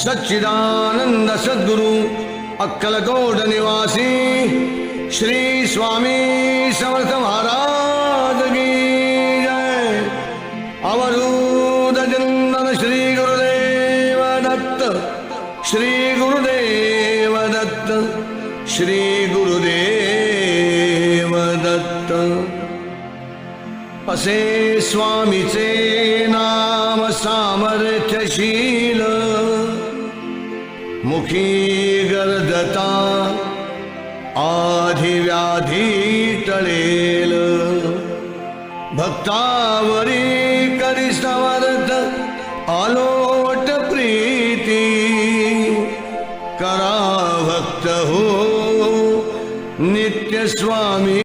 सच्चिदानंद सद्गुरु अक्कलकोट निवासी श्री स्वामी समर्थ महाराज की जय। अवधूत चिंतन श्री गुरुदेव दत्त, श्री गुरुदेव दत्त, श्री गुरुदेव दत्त। असे स्वामीचे नाम सामर्थ्यशील, मुखी गर्दता आधिव्याधी टळेल। भक्तावरी करी समर्थ आलोट प्रीती, करा भक्त हो नित्य स्वामी।